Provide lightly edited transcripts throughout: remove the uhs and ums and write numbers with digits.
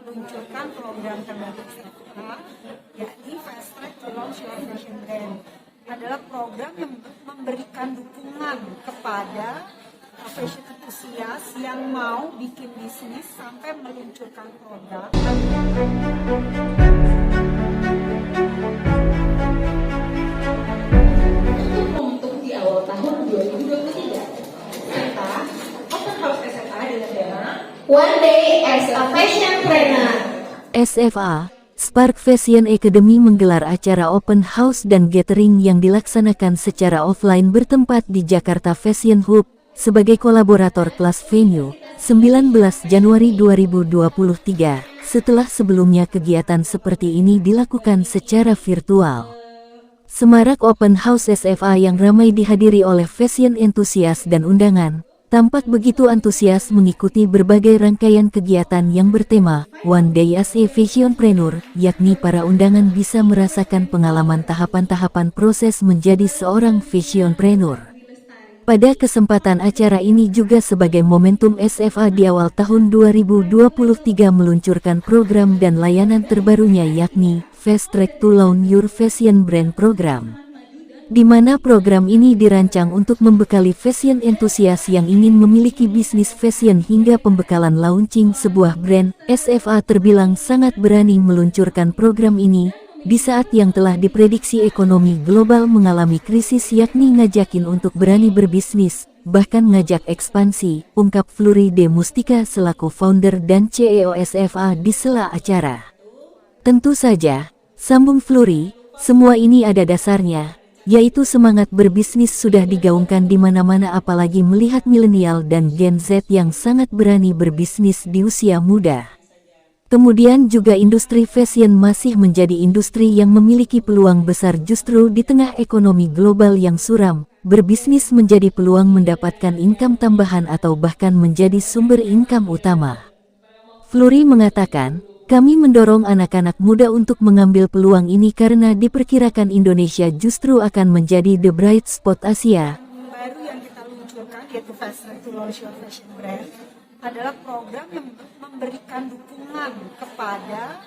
meluncurkan program terbaru SFA, yakni Fast Track to Launch Your Fashion Brand. Adalah program yang memberikan dukungan kepada fashion enthusiast yang mau bikin bisnis sampai meluncurkan produk. Untuk di awal tahun 2023, serta Open House SFA dengan tema One Day as a Fashion Trainer. SFA, Spark Fashion Academy menggelar acara open house dan gathering yang dilaksanakan secara offline bertempat di Jakarta Fashion Hub sebagai kolaborator kelas venue 19 Januari 2023 setelah sebelumnya kegiatan seperti ini dilakukan secara virtual. Semarak Open House SFA yang ramai dihadiri oleh fashion enthusiast dan undangan tampak begitu antusias mengikuti berbagai rangkaian kegiatan yang bertema One Day as a Fashionpreneur, yakni para undangan bisa merasakan pengalaman tahapan-tahapan proses menjadi seorang fashionpreneur. Pada kesempatan acara ini juga sebagai momentum SFA di awal tahun 2023 meluncurkan program dan layanan terbarunya yakni Fast Track to Launch Your Fashion Brand Program, di mana program ini dirancang untuk membekali fashion enthusiast yang ingin memiliki bisnis fashion hingga pembekalan launching sebuah brand. SFA terbilang sangat berani meluncurkan program ini di saat yang telah diprediksi ekonomi global mengalami krisis, yakni ngajakin untuk berani berbisnis, bahkan ngajak ekspansi, ungkap Fluri De Mustika selaku founder dan CEO SFA di sela acara. Tentu saja, sambung Fluri, semua ini ada dasarnya, yaitu semangat berbisnis sudah digaungkan di mana-mana, apalagi melihat milenial dan Gen Z yang sangat berani berbisnis di usia muda. Kemudian juga industri fashion masih menjadi industri yang memiliki peluang besar justru di tengah ekonomi global yang suram. Berbisnis menjadi peluang mendapatkan income tambahan atau bahkan menjadi sumber income utama. Fluri mengatakan, kami mendorong anak-anak muda untuk mengambil peluang ini karena diperkirakan Indonesia justru akan menjadi the bright spot Asia. Baru yang kita luncurkan yaitu Fast Track to Launch Your Fashion Brand adalah program yang memberikan dukungan kepada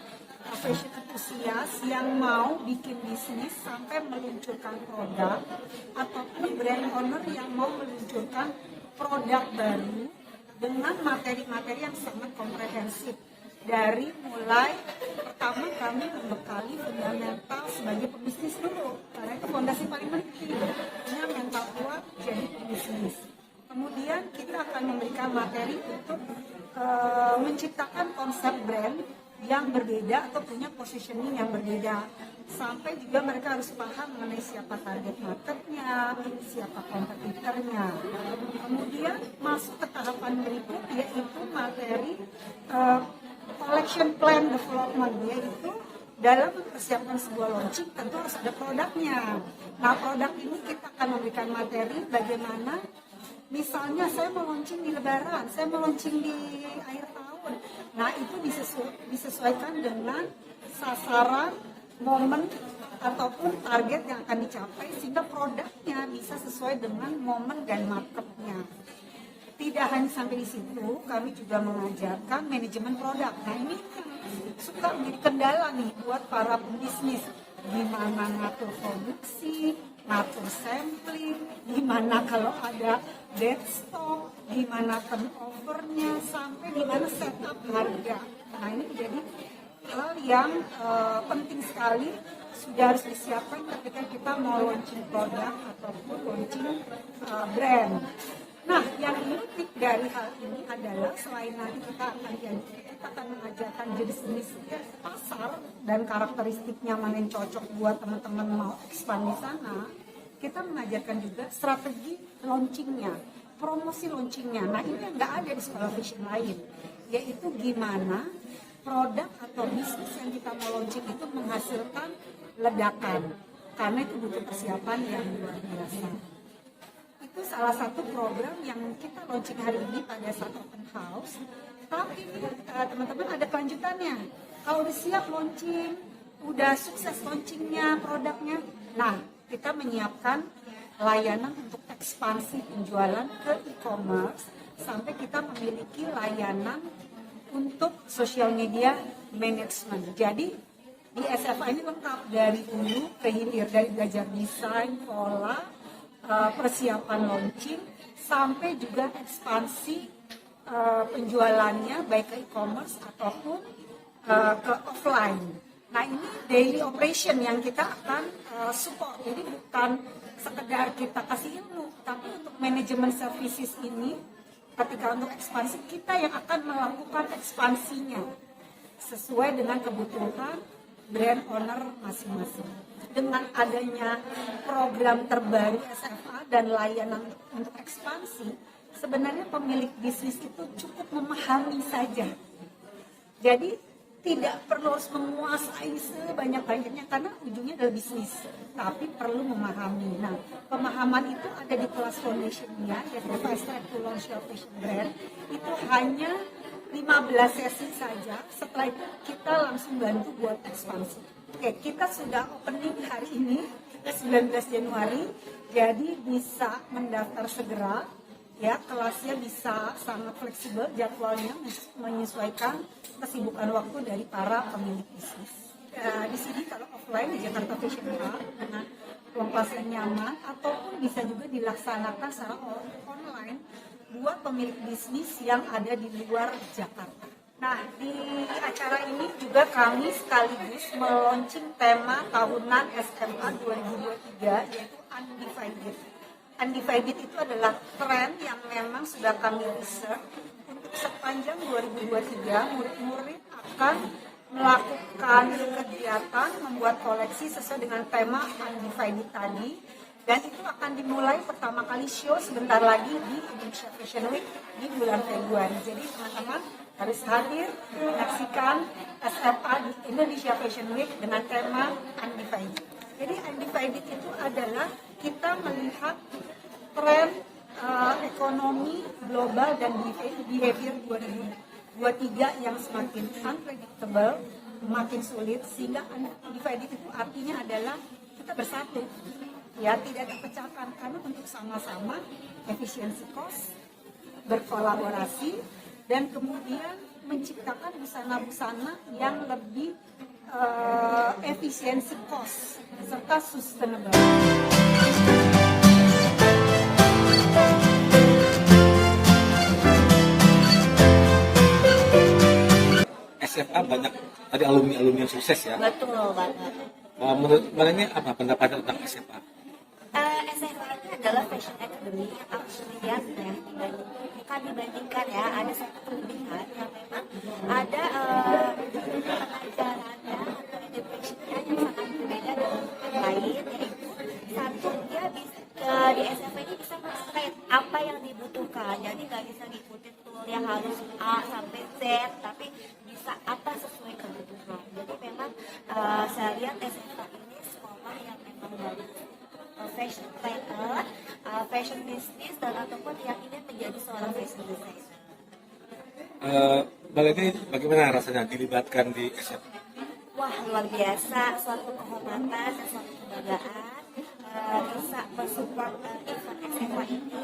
fashion enthusiast yang mau bikin bisnis sampai meluncurkan produk, ataupun brand owner yang mau meluncurkan produk baru dengan materi-materi yang sangat komprehensif. Dari mulai pertama kami membekali fundamental sebagai pebisnis dulu, karena itu fondasi paling penting, punya mental kuat jadi pebisnis. Kemudian kita akan memberikan materi untuk menciptakan konsep brand yang berbeda atau punya positioning yang berbeda. Sampai juga mereka harus paham mengenai siapa target marketnya, siapa kompetitornya. Kemudian masuk ke tahapan berikut yaitu materi collection plan development, yaitu dalam mempersiapkan sebuah launching tentu harus ada produknya. Nah, produk ini kita akan memberikan materi bagaimana. Misalnya saya mau launching di Lebaran, saya mau launching di akhir tahun. Nah, itu disesuaikan dengan sasaran, momen, ataupun target yang akan dicapai sehingga produknya bisa sesuai dengan momen dan marketnya. Tidak hanya sampai di situ, kami juga mengajarkan manajemen produk. Nah, ini suka menjadi kendala nih buat para pembisnis. Gimana ngatur produksi, ngatur sampling, gimana kalau ada dead stock, gimana turnovernya, sampai gimana setup harga. Nah, ini menjadi hal yang penting sekali, sudah harus disiapkan ketika kita mau launching produk ataupun launching brand. Nah, yang unik dari hal ini adalah selain nanti kita akan mengajarkan jenis-jenis pasar dan karakteristiknya mana yang cocok buat teman-teman mau expand di sana, kita mengajarkan juga strategi launchingnya, promosi launchingnya. Nah, ini yang nggak ada di sekolah fashion lain, yaitu gimana produk atau bisnis yang kita mau launching itu menghasilkan ledakan, karena itu butuh persiapan yang luar biasa. Itu salah satu program yang kita launching hari ini pada saat open house. Tapi teman-teman ada kelanjutannya. Kalau udah siap launching, udah sukses launchingnya, produknya, nah kita menyiapkan layanan untuk ekspansi penjualan ke e-commerce sampai kita memiliki layanan untuk social media management. Jadi di SFA ini lengkap dari hulu ke hilir, dari belajar desain, pola, persiapan launching, sampai juga ekspansi penjualannya baik ke e-commerce ataupun ke offline. Nah ini daily operation yang kita akan support. Jadi bukan sekedar kita kasih ilmu, tapi untuk manajemen services ini ketika untuk ekspansi kita yang akan melakukan ekspansinya sesuai dengan kebutuhan brand owner masing-masing. Dengan adanya program terbaru SFA dan layanan untuk ekspansi, sebenarnya pemilik bisnis itu cukup memahami saja. Jadi tidak perlu harus menguasai sebanyak-banyaknya karena ujungnya adalah bisnis, tapi perlu memahami. Nah, pemahaman itu ada di kelas foundation-nya, yaitu Fast Track to Launch Your Fashion Brand. Itu hanya 15 sesi saja, setelah itu kita langsung bantu buat ekspansi. Oke, kita sudah opening hari ini, 19 Januari, jadi bisa mendaftar segera. Ya, kelasnya bisa sangat fleksibel, jadwalnya menyesuaikan kesibukan waktu dari para pemilik bisnis. Di sini kalau offline di Jakarta Fashion Hub dengan ruang kelas yang nyaman, ataupun bisa juga dilaksanakan secara online buat pemilik bisnis yang ada di luar Jakarta. Nah, di acara ini juga kami sekaligus meluncing tema tahunan SMA 2023 yaitu Undivided. Undivided itu adalah tren yang memang sudah kami research. Untuk sepanjang 2023, murid-murid akan melakukan kegiatan membuat koleksi sesuai dengan tema Undivided tadi. Dan itu akan dimulai pertama kali show sebentar lagi di Indonesia Fashion Week di bulan Februari. Jadi teman-teman harus hadir menyaksikan SMA di Indonesia Fashion Week dengan tema Undivided. Jadi Undivided itu adalah kita melihat tren ekonomi global dan behavior 2023 yang semakin unpredictable, makin sulit, sehingga Undivided itu artinya adalah kita bersatu, ya, tidak ada pecahkan karena untuk sama-sama efisiensi cost, berkolaborasi, dan kemudian menciptakan busana-busana yang lebih efisiensi cost serta sustainable. SFA banyak tadi alumni yang sukses ya. Betul banget. Menurut Mbak ini apa pendapat tentang SFA? SMA ini adalah fashion academy yang aku lihat ya, dibandingkan ya, ada satu pendidikan yang memang ada pengajarannya atau educationnya yang sangat berbeda dengan yang lain, yaitu satu dia bisa di SMA ini bisa men-state apa yang dibutuhkan, jadi nggak bisa ngikutin tool yang harus A sampai Z, tapi bisa apa sesuai kebutuhan. Jadi memang saya lihat SMA ini sekolah yang memang bagus fashion planner, fashion business, dan ataupun yang ingin menjadi seorang fashion designer. Mbak ini bagaimana rasanya dilibatkan di SMA? Wah, luar biasa, suatu kehormatan dan suatu kebanggaan bisa mensupport event SMA ini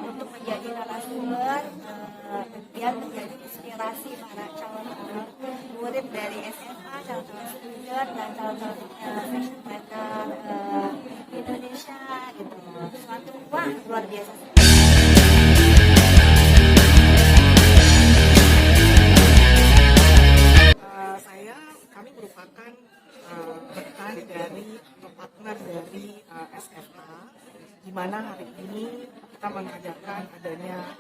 untuk menjadi narasumber dan menjadi inspirasi para calon murid dari SMA, calon-calon student dan calon-calon fashion planner Indonesia gitu. Suatu wah luar biasa. Kami merupakan rekan dari atau partner dari SFA, di mana hari ini kita mengadakan adanya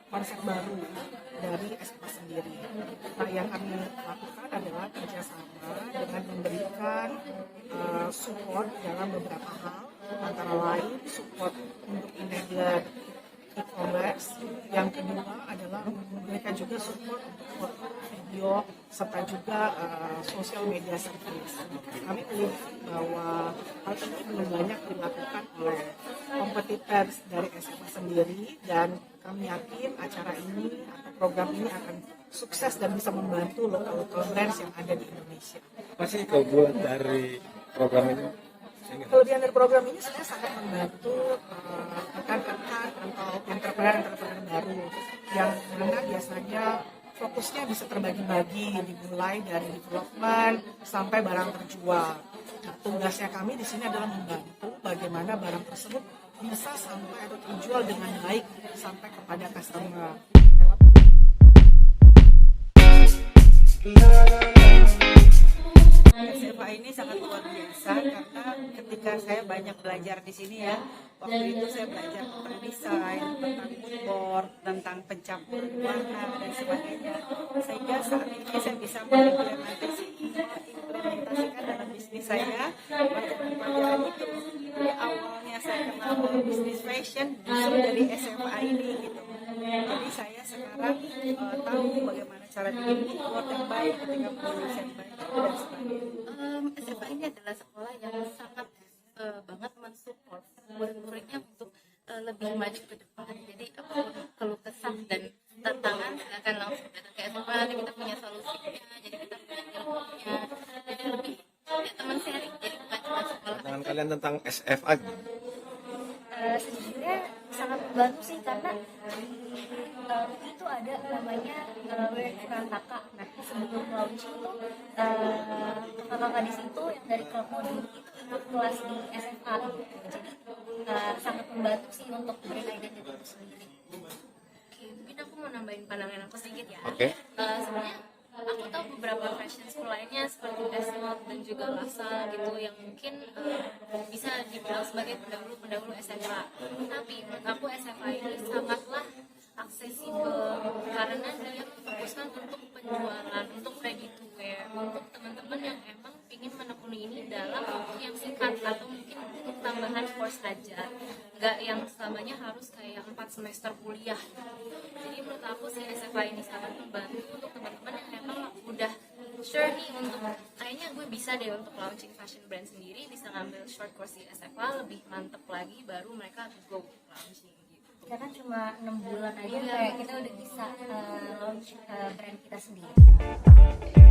konsep baru dari SFA sendiri. Nah, yang kami lakukan adalah kerjasama dengan memberikan support dalam beberapa hal, antara lain support untuk enabler e-commerce. Yang kedua adalah memberikan juga support untuk foto, video, serta juga social media service. Kami melihat bahwa hal ini belum banyak dilakukan oleh kompetitor dari SMA sendiri, dan kami yakin acara ini atau program ini akan sukses dan bisa membantu local brands yang ada di Indonesia. Apa sih keunggulan dari program ini? Kelebihan dari program ini sebenarnya sangat membantu rekan-rekan atau entrepreneur baru yang mana biasanya fokusnya bisa terbagi-bagi, dimulai dari development sampai barang terjual. Nah, tugasnya kami di sini adalah membantu bagaimana barang tersebut bisa sampai atau terjual dengan baik sampai kepada customer. SFA ini sangat luar biasa karena ketika saya banyak belajar di sini ya, waktu itu saya belajar tentang desain, tentang mood board, tentang pencampur warna dan sebagainya, sehingga saat ini saya bisa mengimplementasikan dalam bisnis saya pelajaran itu. Jadi awalnya saya kenal bisnis fashion justru dari SFA ini gitu. Jadi saya sekarang tahu bagaimana cara bikin mood board yang baik ketika produksi yang baik dan sebagainya. SFA ini adalah sekolah yang sangat banget mensupport murid-muridnya untuk lebih maju ke depan. Jadi apapun keluh kesah dan tantangan silakan langsung datang ke SFA, nanti kita punya solusinya, jadi kita punya ilmunya, jadi lebih ya, teman sharing, jadi bukan cuma sekolah. Dengan kalian tentang SFA, Sejujurnya sangat membantu sih karena itu ada namanya Kurantaka. Nah sebelum launching tuh kakak-kakak di situ yang dari klub modul itu ikut kelas di SMA gitu. Jadi sangat membantu sih untuk brand identity itu sendiri. Oke, mungkin aku mau nambahin pandangan aku sedikit ya. Oke. Sebenarnya aku tahu beberapa fashion school lainnya seperti Desmond dan juga Lasa gitu yang mungkin bisa dibilang sebagai pendahulu SMA. Tapi menurut aku SMA ini sangatlah aksesibel karena dia memfokuskan untuk penjualan, untuk ready to wear, untuk teman-teman yang emang ingin menekuni ini dalam waktu yang singkat atau mungkin untuk tambahan course aja, nggak yang selamanya harus kayak 4 semester kuliah. Jadi menurut aku sih SMA ini sangat membantu untuk teman-teman yang emang udah sure nih untuk kayaknya gue bisa deh untuk launching fashion brand sendiri, bisa ngambil short course di SMA lebih mantep lagi, baru mereka go launching. Karena cuma 6 bulan aja kayak kita udah bisa launch brand kita sendiri.